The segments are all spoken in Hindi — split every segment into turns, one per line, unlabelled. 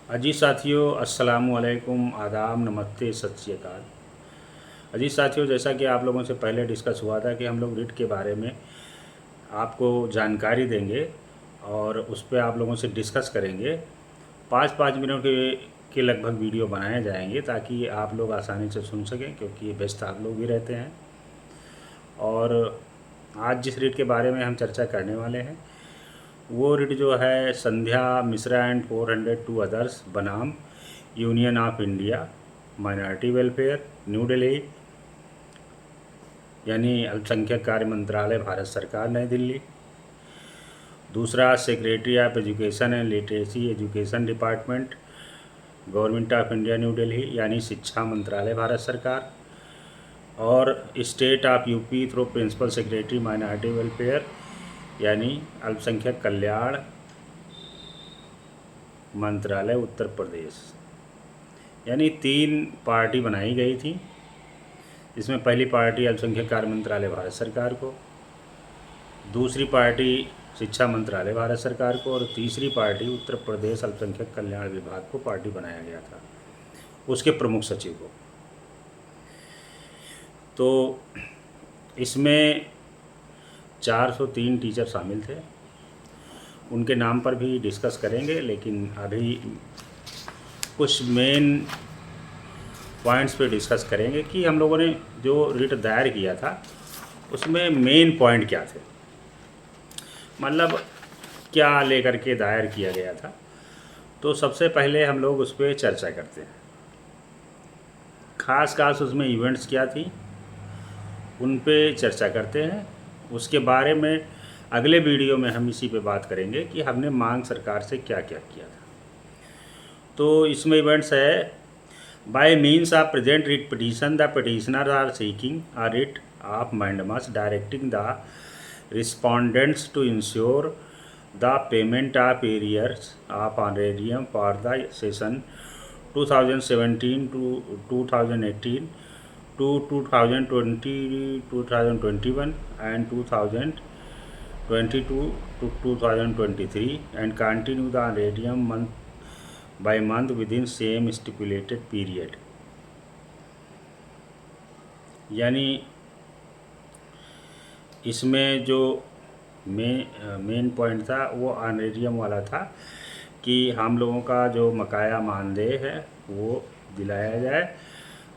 अजी साथियों, अस्सलामु अलैकुम, आदाब, नमस्ते, सत श्री अकाल। अजी साथियों, जैसा कि आप लोगों से पहले डिस्कस हुआ था कि हम लोग रिट के बारे में आपको जानकारी देंगे और उस पर आप लोगों से डिस्कस करेंगे। 5-5 मिनट के लगभग वीडियो बनाए जाएंगे ताकि आप लोग आसानी से सुन सकें, क्योंकि व्यस्त आप लोग भी रहते हैं। और आज जिस रिट के बारे में हम चर्चा करने वाले हैं वो रिट जो है संध्या मिश्रा एंड 402 अदर्स बनाम union of India minority welfare, new Delhi, यानी अल्पसंख्यक कार्य मंत्रालय, भारत सरकार, नई दिल्ली। दूसरा, secretary of education and literacy education department, government of India, new Delhi, यानी शिक्षा मंत्रालय, भारत सरकार। और state of UP through principal secretary minority welfare, यानी अल्पसंख्यक कल्याण मंत्रालय, उत्तर प्रदेश। यानी 3 पार्टी बनाई गई थी। इसमें पहली पार्टी अल्पसंख्यक कार्य मंत्रालय, भारत सरकार को, दूसरी पार्टी शिक्षा मंत्रालय, भारत सरकार को, और तीसरी पार्टी उत्तर प्रदेश अल्पसंख्यक कल्याण विभाग को पार्टी बनाया गया था, उसके प्रमुख सचिव को। तो इसमें 403 टीचर शामिल थे। उनके नाम पर भी डिस्कस करेंगे, लेकिन अभी कुछ मेन पॉइंट्स पे डिस्कस करेंगे कि हम लोगों ने जो रिट दायर किया था उसमें मेन पॉइंट क्या थे, मतलब क्या लेकर के दायर किया गया था। तो सबसे पहले हम लोग उस पर चर्चा करते हैं। खास उसमें इवेंट्स क्या थी उन पे चर्चा करते हैं। उसके बारे में अगले वीडियो में हम इसी पे बात करेंगे कि हमने मांग सरकार से क्या क्या किया था। तो इसमें इवेंट्स है, by means of present writ petition the petitioner are seeking a writ of mandamus directing the respondents to ensure the payment of arrears of honorarium for the session 2017 to 2018 to 2020 2021 and 2022 to 2023 and continue the radium month by month within same stipulated period। यानी इसमें जो मेन पॉइंट था वो ऑनरेरियम वाला था कि हम लोगों का जो बकाया मानदेय है वो दिलाया जाए।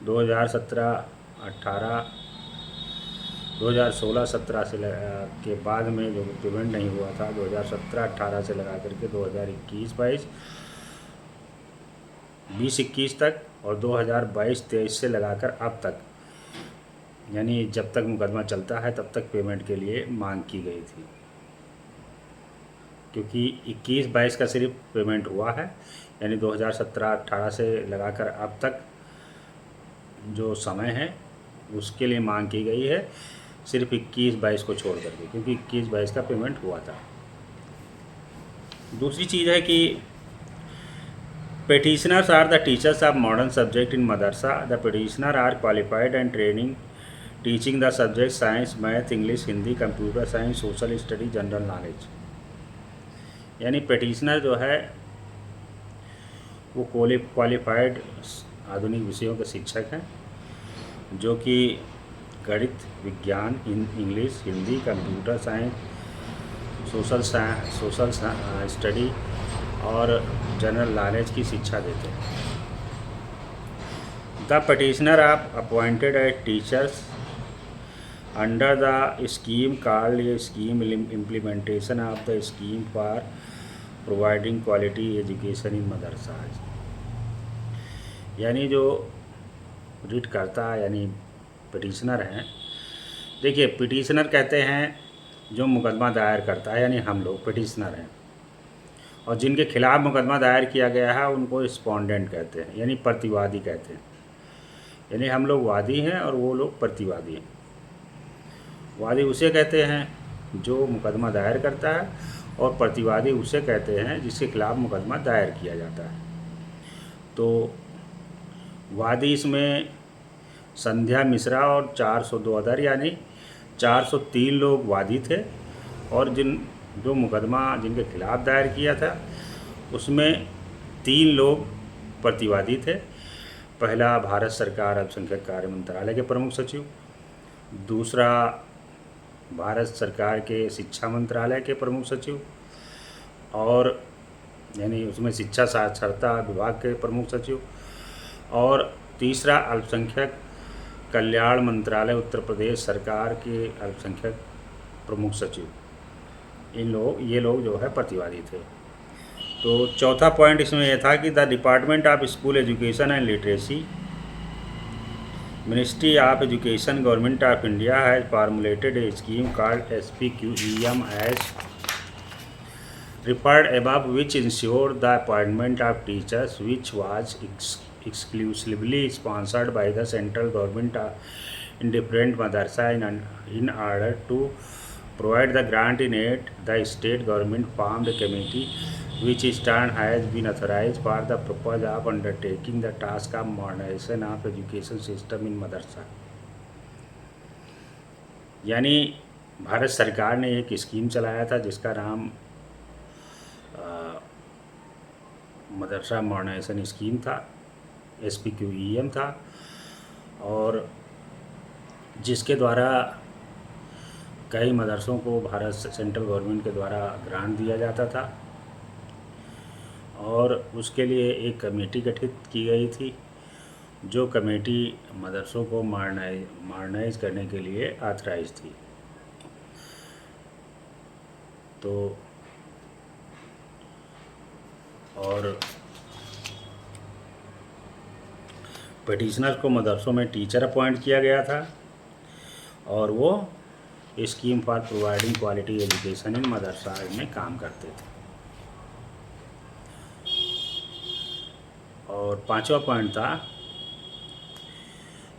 2017-18 2016-17 से के बाद में जो पेमेंट नहीं हुआ था, 2017-18 से लगा करके 2021-22 20-21 तक और 2022-23 से लगाकर अब तक, यानी जब तक मुकदमा चलता है तब तक पेमेंट के लिए मांग की गई थी। क्योंकि 21-22 का सिर्फ पेमेंट हुआ है, यानी 2017-18 से लगाकर अब तक जो समय है उसके लिए मांग की गई है, सिर्फ 21-22 को छोड़ करके, क्योंकि 21-22 का पेमेंट हुआ था। दूसरी चीज़ है कि petitioners are the teachers of modern subject in madrasa. The petitioner are qualified and training teaching the subject science, math, English, Hindi, computer science, social study, general knowledge. यानी petitioner जो है वो क्वालिफाइड आधुनिक विषयों के शिक्षक हैं, जो कि गणित, विज्ञान, English, Hindi, computer science, social study और जनरल नॉलेज की शिक्षा देते हैं। The petitioner of appointed as teachers under the scheme called a scheme implementation of the scheme for providing quality education in मदरसाज। यानी जो रिट करता है, यानी पिटिशनर हैं। देखिए, पिटिशनर कहते हैं जो मुकदमा दायर करता है, यानी हम लोग पिटिशनर हैं, और जिनके खिलाफ़ मुकदमा दायर किया गया है उनको रिस्पोंडेंट कहते हैं, यानी प्रतिवादी कहते हैं। यानी हम लोग वादी हैं और वो लोग प्रतिवादी हैं। वादी उसे कहते हैं जो मुकदमा दायर करता है, और प्रतिवादी उसे कहते हैं जिसके खिलाफ़ मुकदमा दायर किया जाता है। तो वादी इसमें संध्या मिश्रा और 402 अदर, यानी 403 लोग वादी थे, और जो मुकदमा जिनके खिलाफ़ दायर किया था उसमें 3 लोग प्रतिवादी थे। पहला भारत सरकार अल्पसंख्यक कार्य मंत्रालय के प्रमुख सचिव, दूसरा भारत सरकार के शिक्षा मंत्रालय के प्रमुख सचिव, और यानी उसमें शिक्षा साक्षरता विभाग के प्रमुख सचिव, और तीसरा अल्पसंख्यक कल्याण मंत्रालय उत्तर प्रदेश सरकार के अल्पसंख्यक प्रमुख सचिव। ये लोग जो है प्रतिवादी थे। तो चौथा पॉइंट इसमें यह था कि the department of school education and literacy, ministry of education, government of India has formulated A scheme called SPQEM as referred above, which ensured the appointment of teachers, which was exclusively sponsored by the central government in different madrasa. In order to provide the grant in it, the state government formed a committee which in turn has been authorized for the purpose of undertaking the task of modernization of education system in madrasa. यानी भारत सरकार ने एक स्कीम चलाया था जिसका नाम मदरसा मॉडर्नाइजेशन स्कीम था, SPQEM था, और जिसके द्वारा कई मदरसों को भारत सेंट्रल गवर्नमेंट के द्वारा ग्रांट दिया जाता था, और उसके लिए एक कमेटी गठित की गई थी जो कमेटी मदरसों को मॉडर्नाइज करने के लिए ऑथराइज थी। तो और पिटिशनर को मदरसों में टीचर अपॉइंट किया गया था, और वो scheme for providing quality education in मदरसा में काम करते थे। और पांचवा पॉइंट था,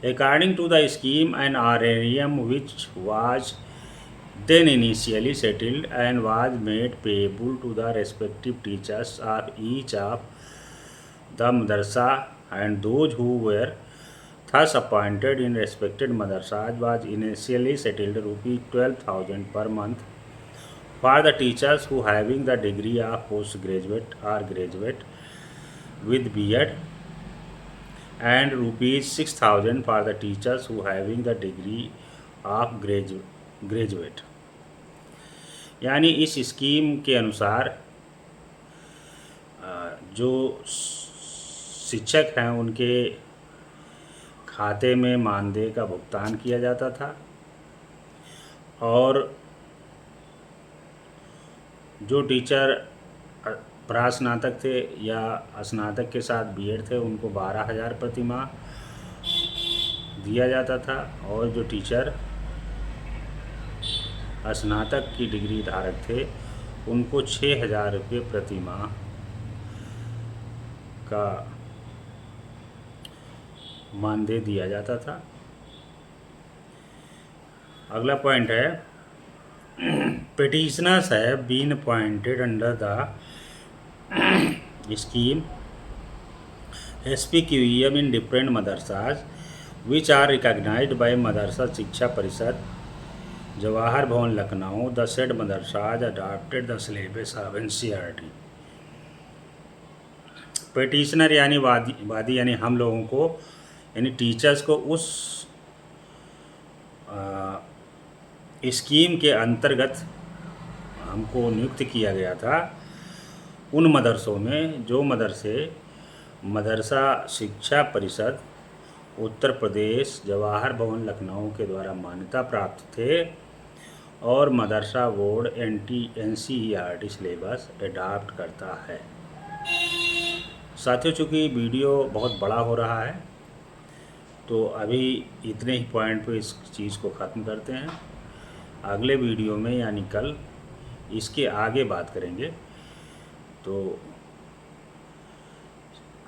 according to the scheme an RRM which was then initially settled and was made payable to the respective teachers of each of the madrasa, and those who were thus appointed in respected madrasas was initially settled rupees 12,000 per month for the teachers who having the degree of postgraduate or graduate with B.Ed, and rupees 6,000 for the teachers who having the degree of graduate। यानी इस स्कीम के अनुसार जो शिक्षक हैं उनके खाते में मानदेय का भुगतान किया जाता था, और जो टीचर प्रास्नातक थे या स्नातक के साथ B.Ed थे उनको 12,000 प्रति माह दिया जाता था, और जो टीचर स्नातक की डिग्री धारक थे उनको 6,000 रुपये प्रति माह का मानदेय दिया जाता था। अगला पॉइंट है, petitioners have been appointed under the scheme SPQEM in different madrasas which are recognized by Madrasa Shiksha Parishad, Jawahar भवन Lucknow. The said मदरसाज adopted the syllabus of NCERT। Petitioner यानी वादी यानी हम लोगों को यानी टीचर्स को उस स्कीम के अंतर्गत हमको नियुक्त किया गया था उन मदरसों में जो मदरसे मदरसा शिक्षा परिषद उत्तर प्रदेश जवाहर भवन लखनऊ के द्वारा मान्यता प्राप्त थे, और मदरसा बोर्ड NCERT सिलेबस एडॉप्ट करता है। साथियों, चूँकि वीडियो बहुत बड़ा हो रहा है तो अभी इतने ही पॉइंट पे इस चीज़ को ख़त्म करते हैं। अगले वीडियो में यानी कल इसके आगे बात करेंगे। तो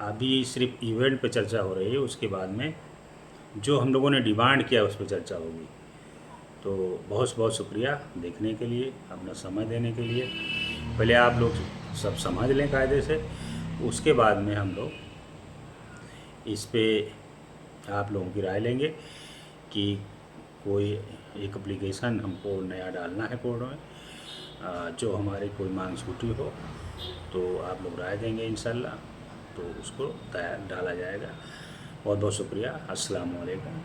अभी सिर्फ इवेंट पे चर्चा हो रही है, उसके बाद में जो हम लोगों ने डिमांड किया उस पर चर्चा होगी। तो बहुत बहुत शुक्रिया देखने के लिए, अपना समय देने के लिए। पहले आप लोग सब समझ लें कायदे से, उसके बाद में हम लोग इस पे आप लोगों की राय लेंगे कि कोई एक एप्लीकेशन हमको नया डालना है कोर्ट में, जो हमारी कोई मांग छूटी हो तो आप लोग राय देंगे इंशाल्लाह। तो उसको डाला जाएगा। बहुत बहुत शुक्रिया। अस्सलाम वालेकुम।